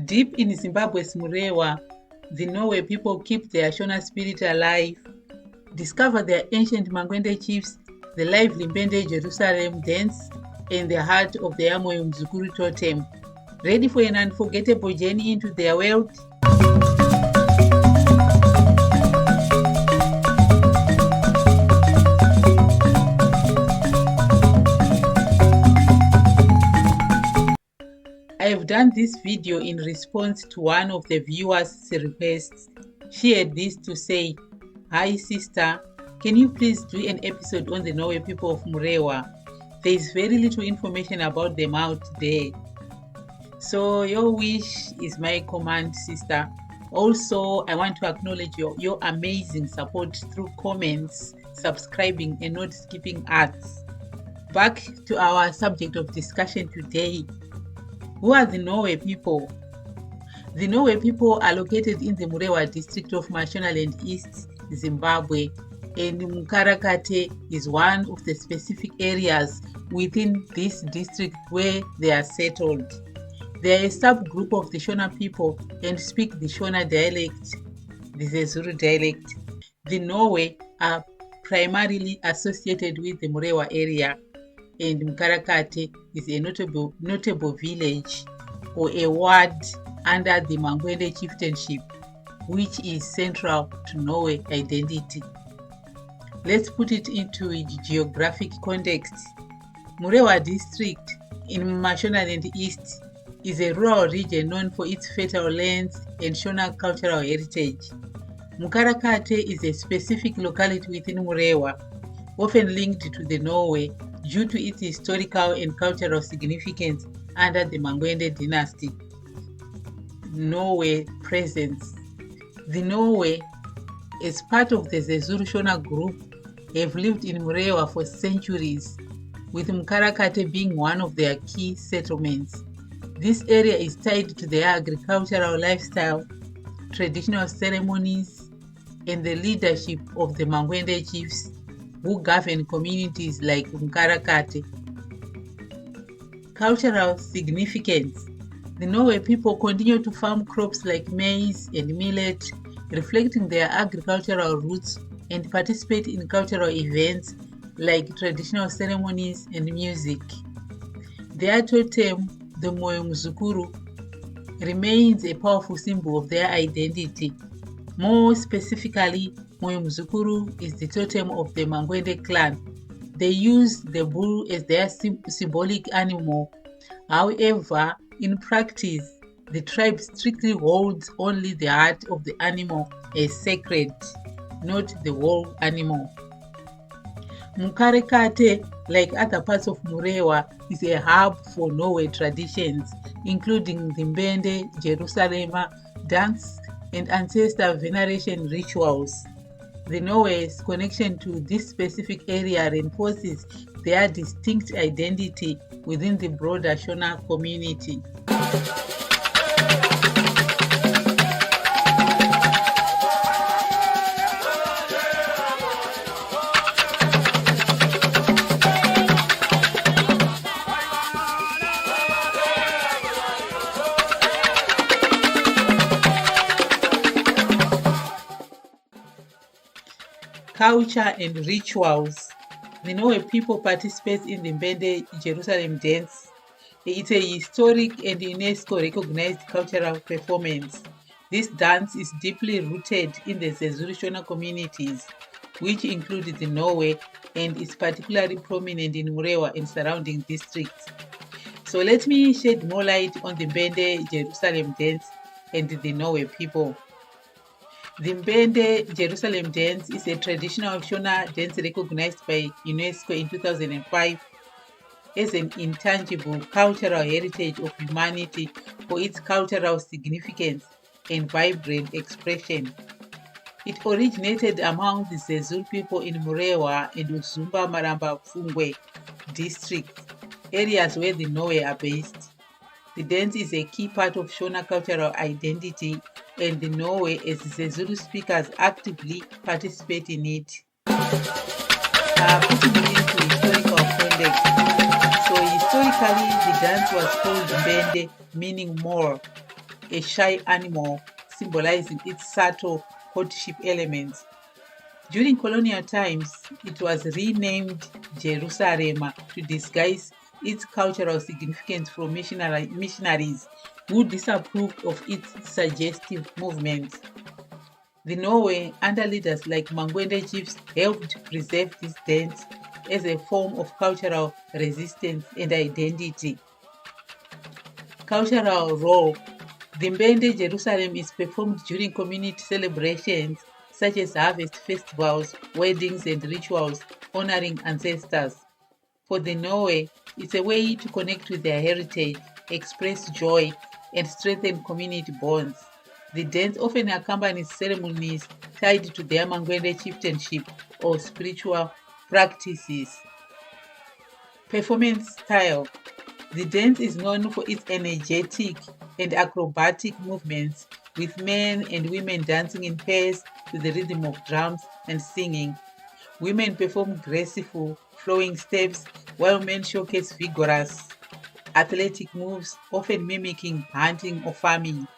Deep in Zimbabwe's Murewa, the Nhowe people keep their Shona spirit alive, discover their ancient Mangwende chiefs, the lively Mbende Jerusalem dance, and the heart of the Amoyo Mzukuru totem. Ready for an unforgettable journey into their world? I have done this video in response to one of the viewers' requests. She had this to say, "Hi sister, can you please do an episode on the Nhowe people of Murewa? There is very little information about them out there." So your wish is my command, sister. Also, I want to acknowledge your amazing support through comments, subscribing, and not skipping ads. Back to our subject of discussion today. Who are the Nhowe people? The Nhowe people are located in the Murewa district of Mashonaland East, Zimbabwe, and Mukarakate is one of the specific areas within this district where they are settled. They are a subgroup of the Shona people and speak the Shona dialect, the Zulu dialect. The Nhowe are primarily associated with the Murewa area, and Mukarakate is a notable village or a ward under the Mangwende chieftainship, which is central to Nhowe identity. Let's put it into a geographic context. Murewa district in Mashonaland East is a rural region known for its fertile lands and Shona cultural heritage. Mukarakate is a specific locality within Murewa, often linked to the Nhowe due to its historical and cultural significance under the Mangwende dynasty. Nhowe presence. The Nhowe, as part of the Zezuru Shona group, have lived in Murewa for centuries, with Mukarakate being one of their key settlements. This area is tied to their agricultural lifestyle, traditional ceremonies, and the leadership of the Mangwende chiefs who govern communities like Mukarakate. Cultural significance. The Nhowe people continue to farm crops like maize and millet, reflecting their agricultural roots, and participate in cultural events like traditional ceremonies and music. Their totem, the Moyo Mzukuru, remains a powerful symbol of their identity. More specifically, Moyo Mzukuru is the totem of the Mangwende clan. They use the bull as their symbolic animal. However, in practice, the tribe strictly holds only the heart of the animal as sacred, not the whole animal. Mukarakate, like other parts of Murewa, is a hub for Nhowe traditions, including the Mbende, Jerusalem, dance, and ancestor veneration rituals. The Nhowe's connection to this specific area reinforces their distinct identity within the broader Shona community. Culture and rituals. The Nhowe people participate in the Mbende Jerusalem dance. It's a historic and UNESCO recognized cultural performance. This dance is deeply rooted in the Zezuru Shona communities, which include the Nhowe, and is particularly prominent in Murewa and surrounding districts. So let me shed more light on the Mbende Jerusalem dance and the Nhowe people. The Mbende Jerusalem dance is a traditional Shona dance recognized by UNESCO in 2005 as an intangible cultural heritage of humanity for its cultural significance and vibrant expression. It originated among the Zezuru people in Murewa and Uzumba Maramba Fungwe districts, areas where the Nhowe are based. The dance is a key part of Shona cultural identity, and the Nhowe as Zezuru speakers actively participate in it. Putting it into historical context. So historically, the dance was called Mbende, meaning more. a shy animal symbolizing its subtle courtship elements. During colonial times, it was renamed Jerusalem to disguise its cultural significance from missionaries who disapproved of its suggestive movements. The Nhowe, under leaders like Mangwende chiefs, helped preserve this dance as a form of cultural resistance and identity. Cultural role. The Mbende Jerusalem is performed during community celebrations such as harvest festivals, weddings, and rituals honoring ancestors. For the Nhowe, it's a way to connect with their heritage, express joy, and strengthen community bonds. The dance often accompanies ceremonies tied to their Mangwende chieftainship or spiritual practices. Performance style. The dance is known for its energetic and acrobatic movements, with men and women dancing in pairs to the rhythm of drums and singing. Women perform graceful, flowing steps, while men showcase vigorous, athletic moves, often mimicking hunting or farming.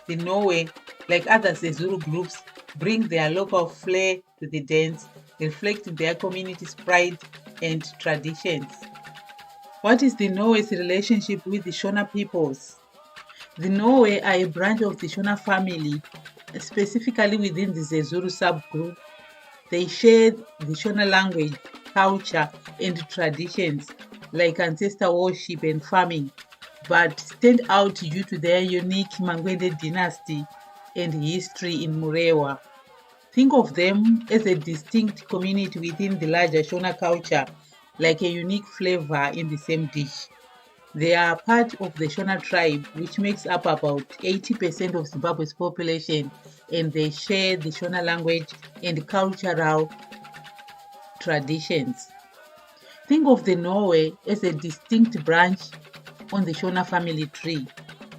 The Nhowe, like other Zulu groups, bring their local flair to the dance, reflecting their community's pride and traditions. What is the Nhowe's relationship with the Shona peoples? The Nhowe are a branch of the Shona family, specifically within the Zezuru subgroup. They share the Shona language, culture, and traditions like ancestor worship and farming, but stand out due to their unique Mangwende dynasty and history in Murewa. Think of them as a distinct community within the larger Shona culture, like a unique flavor in the same dish. They are part of the Shona tribe, which makes up about 80% of Zimbabwe's population, and they share the Shona language and cultural traditions. Think of the Nhowe as a distinct branch on the Shona family tree,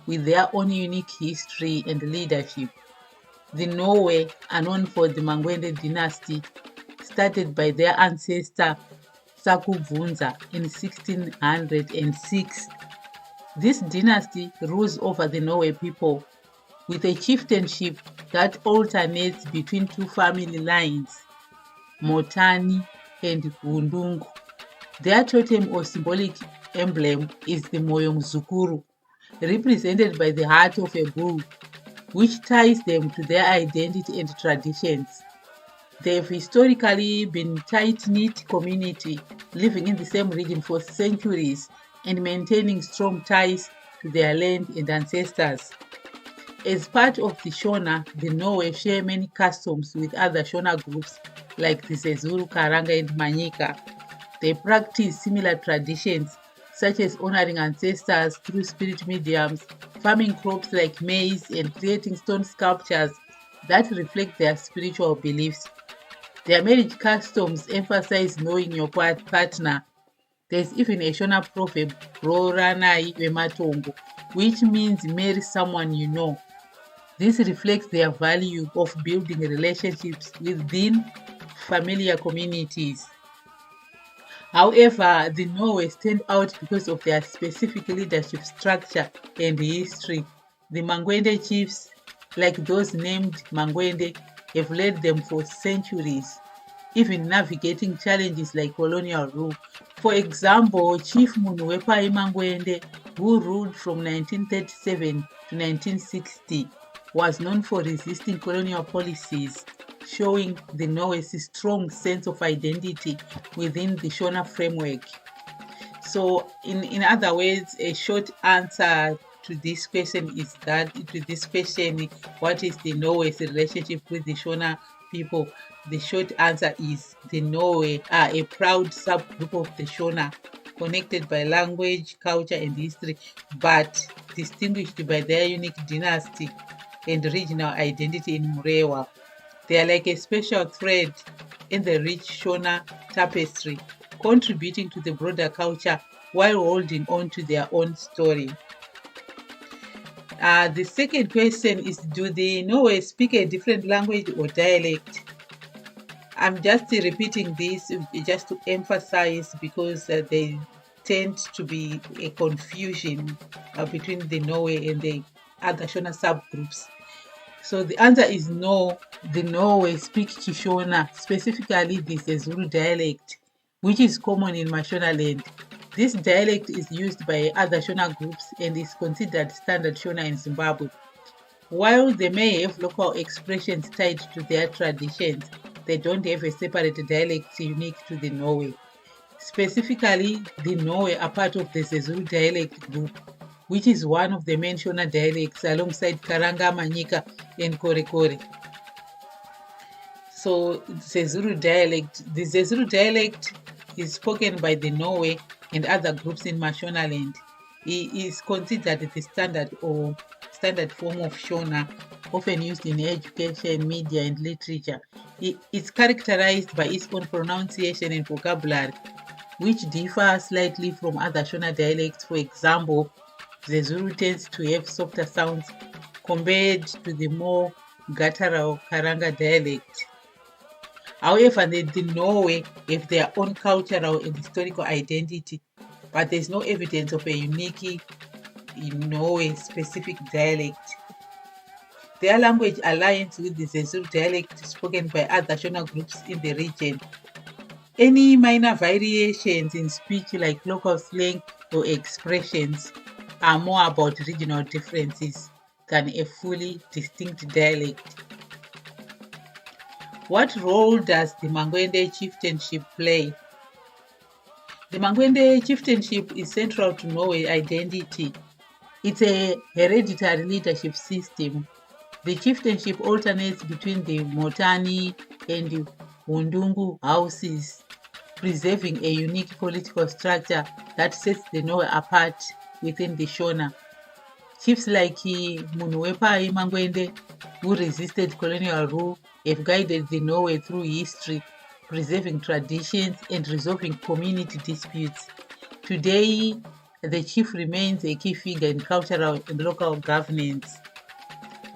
with their own unique history and leadership. The Nhowe are known for the Mangwende dynasty, started by their ancestor Sakubvunza in 1606. This dynasty rules over the Nhowe people, with a chieftainship that alternates between two family lines, Motani and Hundungu. Their totem or symbolic emblem is the Moyomzukuru, represented by the heart of a bull, which ties them to their identity and traditions. They've historically been a tight-knit community, living in the same region for centuries and maintaining strong ties to their land and ancestors. As part of the Shona, the Nhowe share many customs with other Shona groups like the Zezuru, Karanga, and Manyika. They practice similar traditions, such as honoring ancestors through spirit mediums, farming crops like maize, and creating stone sculptures that reflect their spiritual beliefs. Their marriage customs emphasize knowing your partner. There's even a Shona proverb, Roranai Wematongo, which means marry someone you know. This reflects their value of building relationships within familiar communities. However, the Nhowe stand out because of their specific leadership structure and history. The Mangwende chiefs, like those named Mangwende, have led them for centuries, even navigating challenges like colonial rule. For example, Chief Munwepai Mangwende, who ruled from 1937 to 1960, was known for resisting colonial policies, showing the Nhowe's strong sense of identity within the Shona framework. So, in other words, a short answer to this question is what is the Nhowe's relationship with the Shona people? The short answer is the Nhowe are a proud subgroup of the Shona, connected by language, culture, and history, but distinguished by their unique dynasty and regional identity in Murewa. They are like a special thread in the rich Shona tapestry, contributing to the broader culture while holding on to their own story. The second question is, do the Nhowe speak a different language or dialect? I'm just repeating this just to emphasize because there tend to be a confusion between the Nhowe and the other Shona subgroups? So the answer is no. The Nhowe speak Shona, specifically the Zulu dialect, which is common in Mashonaland. This dialect is used by other Shona groups and is considered standard Shona in Zimbabwe. While they may have local expressions tied to their traditions, they don't have a separate dialect unique to the Nhowe. Specifically, the Nhowe are part of the Zulu dialect group, which is one of the main Shona dialects alongside Karanga, Manyika, and Korekore. So the Zulu dialect is spoken by the Nhowe and other groups in Mashonaland. It is considered the standard form of Shona, often used in education, media, and literature. It's characterized by its own pronunciation and vocabulary, which differ slightly from other Shona dialects. For example, the Zulu tends to have softer sounds compared to the more guttural Karanga dialect. However, the Nhowe have their own cultural and historical identity, but there's no evidence of a unique Nhowe specific dialect. Their language aligns with the Zulu dialect spoken by other Shona groups in the region. Any minor variations in speech, like local slang or expressions, are more about regional differences than a fully distinct dialect. What role does the Mangwende chieftainship play? The Mangwende chieftainship is central to Nhowe identity. It's a hereditary leadership system. The chieftainship alternates between the Motani and the Undungu houses, preserving a unique political structure that sets the Nhowe apart within the Shona. Chiefs like Munwepa Mangwende, who resisted colonial rule, have guided the Nhowe through history, preserving traditions and resolving community disputes. Today, the chief remains a key figure in cultural and local governance.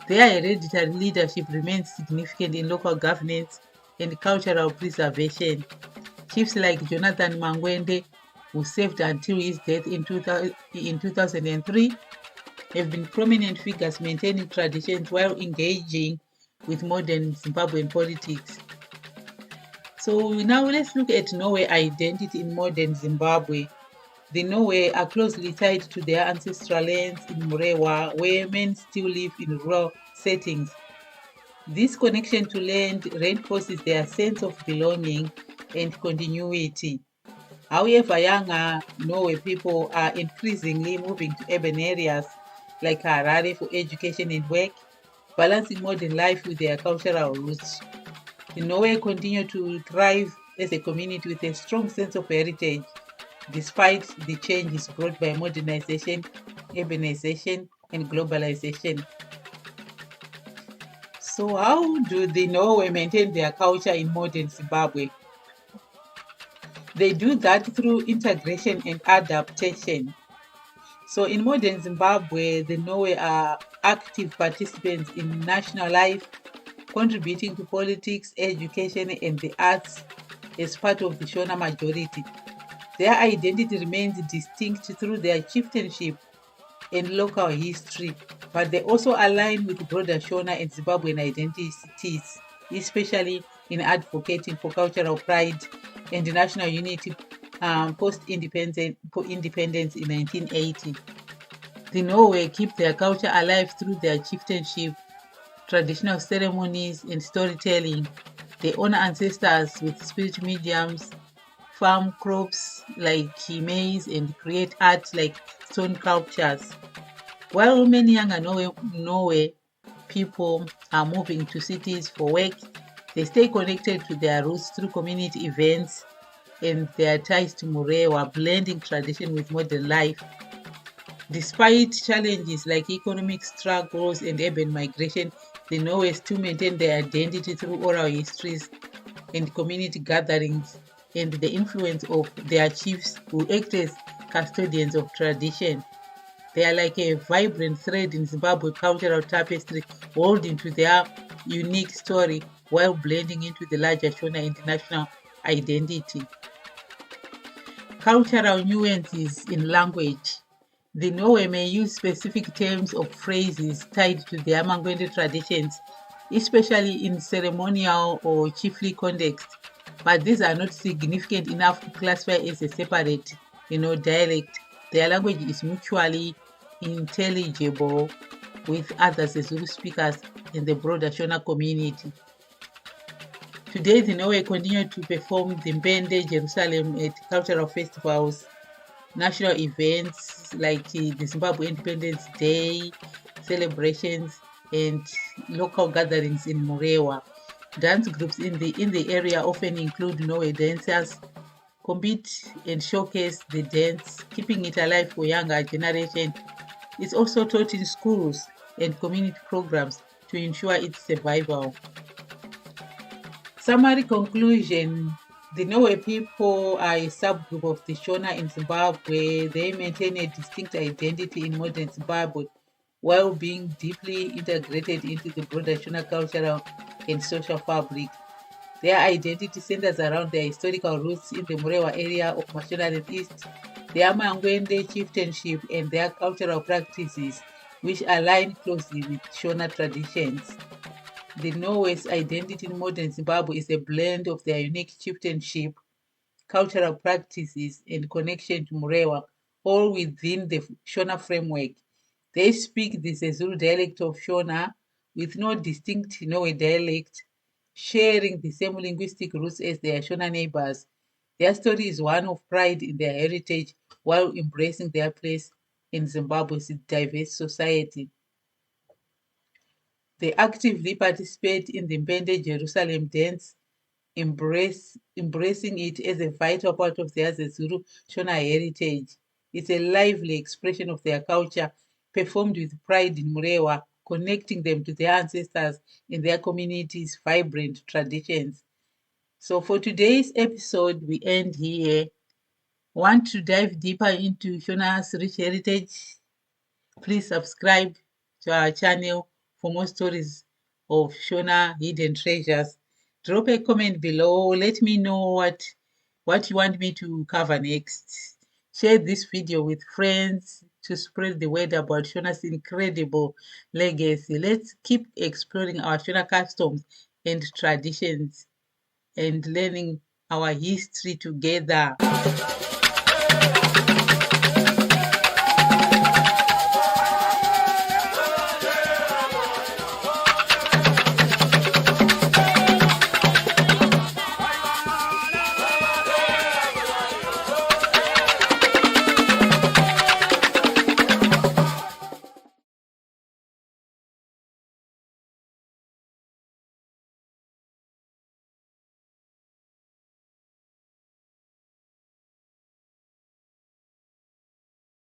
Their hereditary leadership remains significant in local governance and cultural preservation. Chiefs like Jonathan Mangwende, who served until his death in 2003, have been prominent figures maintaining traditions while engaging with modern Zimbabwean politics. So now let's look at Nhowe identity in modern Zimbabwe. The Nhowe are closely tied to their ancestral lands in Murewa, where men still live in rural settings. This connection to land reinforces their sense of belonging and continuity. However, younger Nhowe people are increasingly moving to urban areas like Harare for education and work, balancing modern life with their cultural roots. The Nhowe continue to thrive as a community with a strong sense of heritage, despite the changes brought by modernization, urbanization, and globalization. So how do the Nhowe maintain their culture in modern Zimbabwe? They do that through integration and adaptation. So in modern Zimbabwe, the Nhowe are active participants in national life, contributing to politics, education, and the arts as part of the Shona majority. Their identity remains distinct through their chieftainship and local history, but they also align with broader Shona and Zimbabwean identities, especially in advocating for cultural pride and national unity post-independence in 1980. The Nhowe keep their culture alive through their chieftainship, traditional ceremonies, and storytelling. They honor ancestors with spirit mediums, farm crops like maize, and create art like stone sculptures. While many younger Nhowe people are moving to cities for work, they stay connected to their roots through community events and their ties to Murewa, blending tradition with modern life. Despite challenges like economic struggles and urban migration, the Nhowe still maintain their identity through oral histories and community gatherings and the influence of their chiefs who act as custodians of tradition. They are like a vibrant thread in Zimbabwe cultural tapestry, holding to their unique story while blending into the larger Shona international identity. Cultural nuances in language. The Nhowe may use specific terms or phrases tied to their Mangwende traditions, especially in ceremonial or chiefly context, but these are not significant enough to classify as a separate, dialect. Their language is mutually intelligible with other Zulu speakers in the broader Shona community. Today, the Nhowe continue to perform the Mbende Jerusalem at cultural festivals, national events like the Zimbabwe Independence Day celebrations, and local gatherings in Murewa. Dance groups in the area often include Nhowe dancers, compete and showcase the dance, keeping it alive for younger generation. It's also taught in schools and community programs to ensure its survival. Summary conclusion. The Nhowe people are a subgroup of the Shona in Zimbabwe. They maintain a distinct identity in modern Zimbabwe while being deeply integrated into the broader Shona cultural and social fabric. Their identity centers around their historical roots in the Murewa area of Mashonaland East, their Mangwende chieftainship, and their cultural practices, which align closely with Shona traditions. The Nhowe's identity in modern Zimbabwe is a blend of their unique chieftainship, cultural practices, and connection to Murewa, all within the Shona framework. They speak the Zulu dialect of Shona with no distinct Nhowe dialect, sharing the same linguistic roots as their Shona neighbors. Their story is one of pride in their heritage while embracing their place in Zimbabwe's diverse society. They actively participate in the Mbende Jerusalem dance, embracing it as a vital part of their Zulu Shona heritage. It's a lively expression of their culture, performed with pride in Murewa, connecting them to their ancestors in their community's vibrant traditions. So for today's episode, we end here. Want to dive deeper into Shona's rich heritage? Please subscribe to our channel for more stories of Shona hidden treasures. Drop a comment below. Let me know what you want me to cover next. Share this video with friends to spread the word about Shona's incredible legacy. Let's keep exploring our Shona customs and traditions and learning our history together.